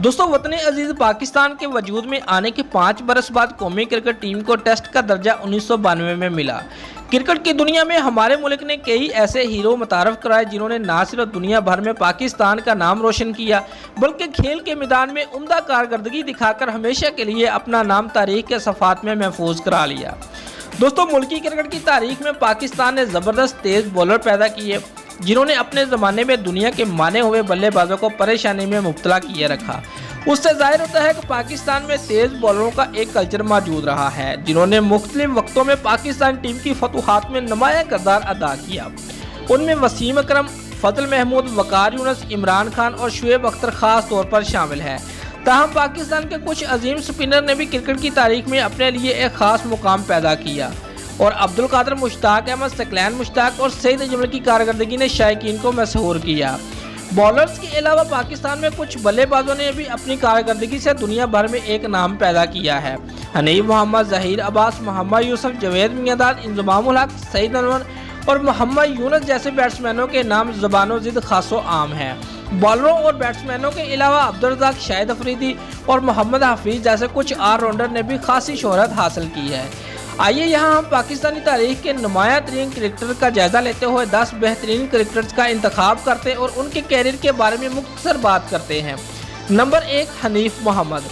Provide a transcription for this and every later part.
दोस्तों वतन अजीज पाकिस्तान के वजूद में आने के 5 बरस बाद कौमी क्रिकेट टीम को टेस्ट का दर्जा 1992 में मिला। क्रिकेट की दुनिया में हमारे मुल्क ने कई ऐसे हीरो मुतारफ कराए जिन्होंने न सिर्फ दुनिया भर में पाकिस्तान का नाम रोशन किया बल्कि खेल के मैदान में उम्दा कारकर्दगी दिखाकर हमेशा के लिए अपना नाम तारीख के सफ़ात में महफूज करा लिया। दोस्तों मुल्की क्रिकेट की तारीख में पाकिस्तान ने ज़बरदस्त तेज़ बॉलर पैदा किए जिन्होंने अपने ज़माने में दुनिया के माने हुए बल्लेबाजों को परेशानी में मुब्तला किए रखा। उससे जाहिर होता है कि पाकिस्तान में तेज़ बॉलरों का एक कल्चर मौजूद रहा है जिन्होंने मुख्तलिफ वक्तों में पाकिस्तान टीम की फतूहात में नुमाया किरदार अदा किया। उनमें वसीम अकरम, फजल महमूद, वकार यूनुस, इमरान खान और शुएब अख्तर खास तौर पर शामिल हैं। ताहम पाकिस्तान के कुछ अजीम स्पिनर ने भी क्रिकेट की तारीख में अपने लिए एक ख़ास मुकाम पैदा किया और अब्दुल कादिर, मुश्ताक अहमद, सकलैन मुश्ताक और सईद अजमल की कारकर्दगी ने शायकीन को मशहूर किया। बॉलर्स के अलावा पाकिस्तान में कुछ बल्लेबाजों ने भी अपनी कारकर्दगी से दुनिया भर में एक नाम पैदा किया है। हनीफ मोहम्मद, जहीर अब्बास, मोहम्मद यूसुफ, जवेद मियांदाद, इंजमामुल हक, सईद अनवर और मोहम्मद यूनुस जैसे बैट्समैनों के नाम ज़बानो ज़िद खासो आम हैं। बॉलरों और बैट्समैनों के अलावा अब्दुल रज़ाक, शाहिद अफरीदी और मोहम्मद हफीज़ जैसे कुछ ऑलराउंडर ने भी खासी शोहरत हासिल की है। आइए यहाँ हम पाकिस्तानी तारीख के नुमाया तरीन क्रिकेटर का जायजा लेते हुए 10 बेहतरीन क्रिकेटर्स का इंतखाब करते हैं और उनके कैरियर के बारे में मुख्तसर बात करते हैं। नंबर 1, हनीफ मोहम्मद।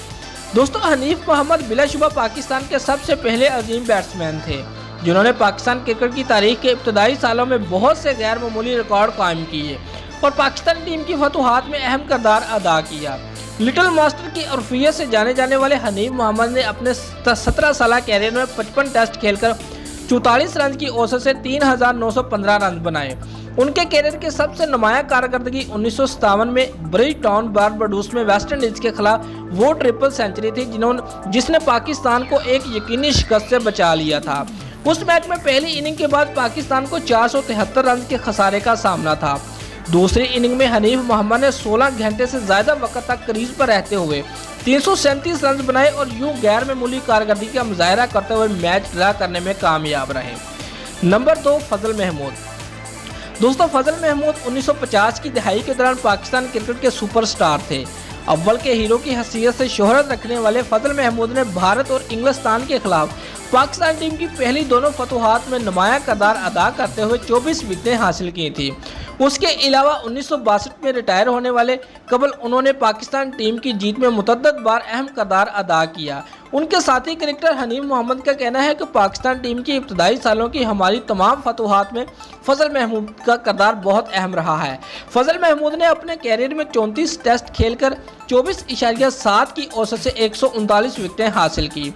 दोस्तों हनीफ मोहम्मद बिलाशुबा पाकिस्तान के सबसे पहले अजीम बैट्समैन थे जिन्होंने पाकिस्तान क्रिकेट की तारीख के इब्तदाई सालों में बहुत से गैर मामूली रिकॉर्ड कायम किए और पाकिस्तानी टीम की फतूहात में अहम किरदार अदा किया। लिटिल मास्टर की उर्फियत से जाने जाने वाले हनीफ मोहम्मद ने अपने 17 साल कैरियर में 55 टेस्ट खेलकर 44 रन की औसत से 3915 रन बनाए। उनके कैरियर के सबसे नुमाया कारकर्दगी 1957 में ब्रिजटाउन बारबाडोस में वेस्ट इंडीज के खिलाफ वो ट्रिपल सेंचुरी थी जिसने पाकिस्तान को एक यकीनी शिकस्त से बचा लिया था। उस मैच में पहली इनिंग के बाद पाकिस्तान को 473 रन के खसारे का सामना था। दूसरी इनिंग में हनीफ मोहम्मद ने 16 घंटे से ज़्यादा वक्त तक क्रीज पर रहते हुए 337 रन बनाए और यूं गैर मामूली कारकर्दगी का मुजाहरा करते हुए मैच ड्रा करने में कामयाब रहे। नंबर 2, फजल महमूद। दोस्तों फजल महमूद 1950 की दहाई के दौरान पाकिस्तान क्रिकेट के सुपरस्टार थे। अव्वल के हीरो की हैसियत से शोहरत रखने वाले फजल महमूद ने भारत और इंग्लिस्तान के खिलाफ पाकिस्तान टीम की पहली दोनों फतूहात में नुमाया किरदार अदा करते हुए 24 विकेटें हासिल की थी। उसके अलावा 1962 में रिटायर होने वाले कबल उन्होंने पाकिस्तान टीम की जीत में मुतअद्दिद बार अहम किरदार अदा किया। उनके साथी क्रिकेटर हनीफ मोहम्मद का कहना है कि पाकिस्तान टीम की इब्तदाई सालों की हमारी तमाम फतूहात में फजल महमूद का किरदार बहुत अहम रहा है। फजल महमूद ने अपने कैरियर में 34 टेस्ट खेलकर 24.7 की औसत से 139 विकेटें हासिल की।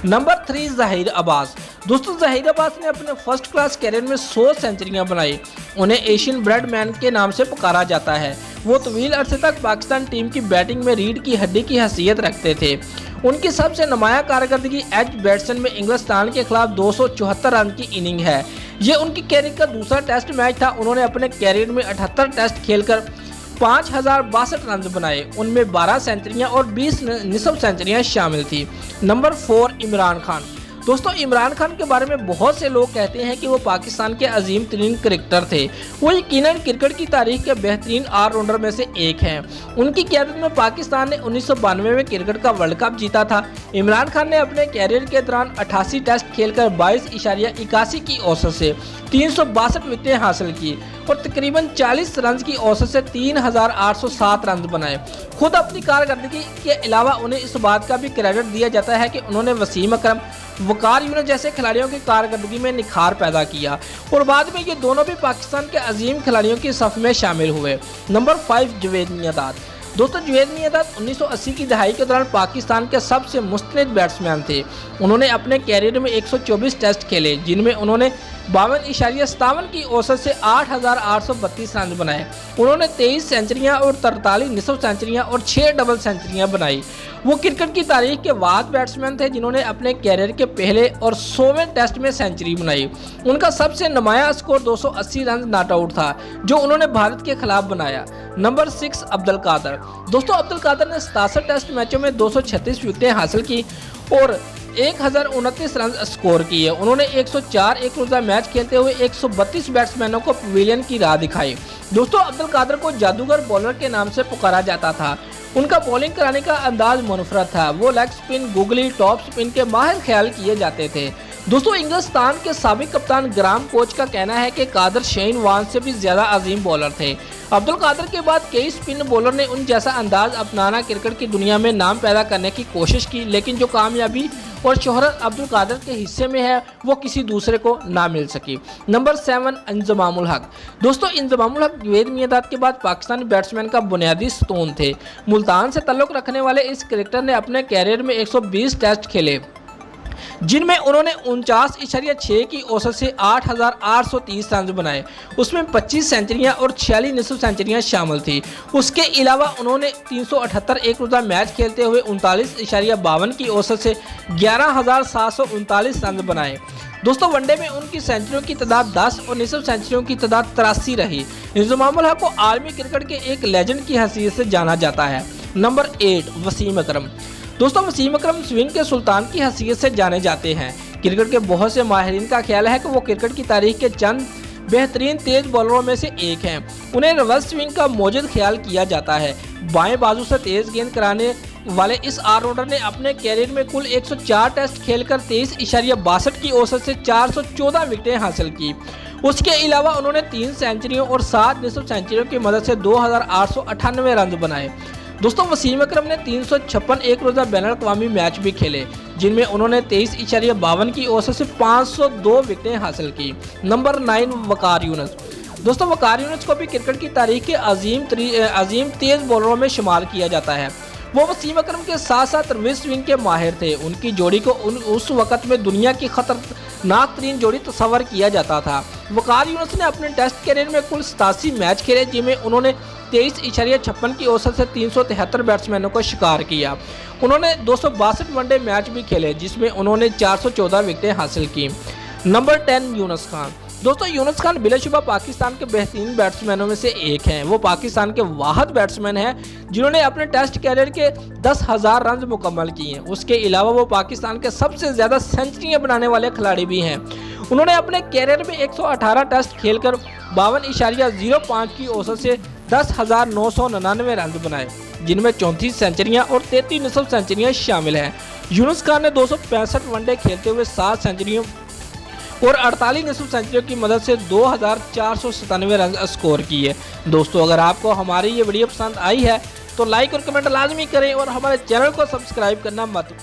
नंबर 3, जहीर अब्बास। दोस्तों जहीर अब्बास ने अपने फर्स्ट क्लास कैरियर में 100 सेंचुरियां बनाई। उन्हें एशियन ब्रेड मैन के नाम से पुकारा जाता है। वो तवील अरसे तक पाकिस्तान टीम की बैटिंग में रीढ़ की हड्डी की हैसियत रखते थे। उनकी सबसे नुमाया कारकर्दगी एज बैट्समैन में इंग्लिस्तान के खिलाफ 274 रन की इनिंग है। ये उनकी कैरियर का दूसरा टेस्ट मैच था। उन्होंने अपने कैरियर में 78 टेस्ट खेलकर 5062 रन बनाए। उनमें 12 सेंचुरियां और 20 निसफ सेंचुरियां शामिल थी। नंबर 4, इमरान खान। दोस्तों इमरान खान के बारे में बहुत से लोग कहते हैं कि वो पाकिस्तान के अजीम तरीन क्रिकेटर थे। वो यकीनन क्रिकेट की तारीख के बेहतरीन ऑलराउंडर में से एक हैं। उनकी क़यादत में पाकिस्तान ने 1992 में क्रिकेट का वर्ल्ड कप जीता था। इमरान खान ने अपने कैरियर के दौरान 88 टेस्ट खेलकर 22.81 की औसत से 362 विकेटें हासिल की और तकरीबन 40 रन की औसत से 3807 रन बनाए। खुद अपनी कारकर्दगी के अलावा उन्हें इस बात का भी क्रेडिट दिया जाता है कि उन्होंने वसीम अकरम, वकार यूनुस जैसे खिलाड़ियों की कारकर्दगी में निखार पैदा किया और बाद में ये दोनों भी पाकिस्तान के अजीम खिलाड़ियों की सफ में शामिल हुए। नंबर 5, जवेद मियांदाद। दोस्तों जवेद मियांदाद 1980 की दहाई के दौरान पाकिस्तान के सबसे मुस्तनद बैट्समैन थे। उन्होंने अपने कैरियर में 124 टेस्ट खेले जिनमें उन्होंने 52.57 की औसत से 8832 रन बनाए। उन्होंने 23 सेंचुरियां और 43 निसफ सेंचुरियां और 6 डबल सेंचुरियां बनाई। वो क्रिकेट की तारीख के वाद बैट्समैन थे जिन्होंने अपने कैरियर के पहले और 100वें टेस्ट में सेंचुरी बनाई। उनका सबसे नुमाया स्कोर 280 रन नॉट आउट था जो उन्होंने भारत के खिलाफ बनाया। नंबर 6, अब्दुल कादिर। दोस्तों अब्दुल कादिर ने 67 टेस्ट मैचों में 236 विकेटें हासिल की और 1029 रन स्कोर किए। उन्होंने 104 एक रोज़ा मैच खेलते हुए 132 बैट्समैनों को पवेलियन की राह दिखाई। दोस्तों अब्दुल कादिर को जादूगर बॉलर के नाम से पुकारा जाता था। उनका बॉलिंग कराने का अंदाज मुनफरद था। वो leg spin, googly, top spin के माहिर ख्याल किए जाते थे। दोस्तों, इंग्लिस्तान के साबिक कप्तान ग्राम कोच का कहना है कि कादर शेन वार्न से भी ज्यादा अजीम बॉलर थे। अब्दुल कादर के बाद कई स्पिन बॉलर ने उन जैसा अंदाज अपनाना क्रिकेट की दुनिया में नाम पैदा करने की कोशिश की, लेकिन जो कामयाबी और शोहरत अब्दुल कादर के हिस्से में है वो किसी दूसरे को ना मिल सकी। नंबर 7, इंजमामुल हक। दोस्तों, इंजमामुल हक जावेद मियांदाद के बाद पाकिस्तानी बैट्समैन का बुनियादी स्तून थे। मुल्तान से ताल्लुक़ रखने वाले इस क्रिकेटर ने अपने कैरियर में 120 टेस्ट खेले, जिनमें उन्होंने 49.6 की औसत से 8,830 रन बनाए। उसमें 25 सेंचुरियां और 46 निसफ सेंचुरियां शामिल थी। उसके अलावा उन्होंने 378 एक रोज़ा मैच खेलते हुए 39.52 की औसत से 11,739 रन बनाए। दोस्तों, वनडे में उनकी सेंचुरियों की तादाद 10 और निसफ सेंचुरियों की तादाद 83 रही। इंजमामुल हक को आलमी क्रिकेट के एक लेजेंड की हैसियत से जाना जाता है। नंबर 8, वसीम अकरम। दोस्तों, वसीम अकरम स्विंग के सुल्तान की हैसियत से जाने जाते हैं। क्रिकेट के बहुत से माहिरीन का ख्याल है कि वो क्रिकेट की तारीख के चंद बेहतरीन तेज बॉलरों में से एक हैं। उन्हें रिवर्स स्विंग का मौजूद ख्याल किया जाता है। बाएं बाजू से तेज गेंद कराने वाले इस ऑलराउंडर ने अपने कैरियर में कुल 104 टेस्ट खेलकर 23.62 की औसत से 414 विकेटें हासिल की। उसके अलावा उन्होंने 3 सेंचुरियों और 7 निसफ सेंचुरियों की मदद से 2,898 रन बनाए। दोस्तों, वसीम अकरम ने 356 एक रोज़ा बैन अवी मैच भी खेले, जिनमें उन्होंने 23.52 की औसत से 502 विकेटें हासिल की। नंबर 9, वकार यूनुस। दोस्तों, वकार यूनुस को भी क्रिकेट की तारीख के अजीम तेज बॉलरों में शुमार किया जाता है। वो वसीम अकरम के साथ साथ रिवर्स स्विंग के माहिर थे। उनकी जोड़ी को उस वक्त में दुनिया की खतरनाक तरीन जोड़ी तस्वर किया जाता था। वकार यूनुस ने अपने टेस्ट कैरियर में कुल 87 मैच खेले, जिनमें उन्होंने 23.56 की औसत से 373 बैट्समैनों को शिकार किया। उन्होंने 262 वनडे मैच भी खेले, जिसमें उन्होंने 414 विकेटें हासिल की। नंबर 10, यूनुस खान। दोस्तों, यूनुस खान बिलाशुबा पाकिस्तान के बेहतरीन बैट्समैनों में से एक हैं। वो पाकिस्तान के वाहिद बैट्समैन हैं जिन्होंने अपने टेस्ट कैरियर के 10,000 रन मुकम्मल किए हैं। उसके अलावा वो पाकिस्तान के सबसे ज़्यादा सेंचुरियाँ बनाने वाले खिलाड़ी भी हैं। उन्होंने अपने कैरियर में 118 टेस्ट खेलकर 52.05 की औसत से 10,999 रन बनाए, जिनमें 34 सेंचुरियाँ और 33 निसफ सेंचुरियाँ शामिल हैं। यूनुस खान ने 265 वनडे खेलते हुए 7 सेंचुरियों और 48 निसफ सेंचुरियों की मदद से 2,497 रन स्कोर किए। दोस्तों, अगर आपको हमारी ये वीडियो पसंद आई है तो लाइक और कमेंट लाजमी करें और हमारे चैनल को सब्सक्राइब करना मत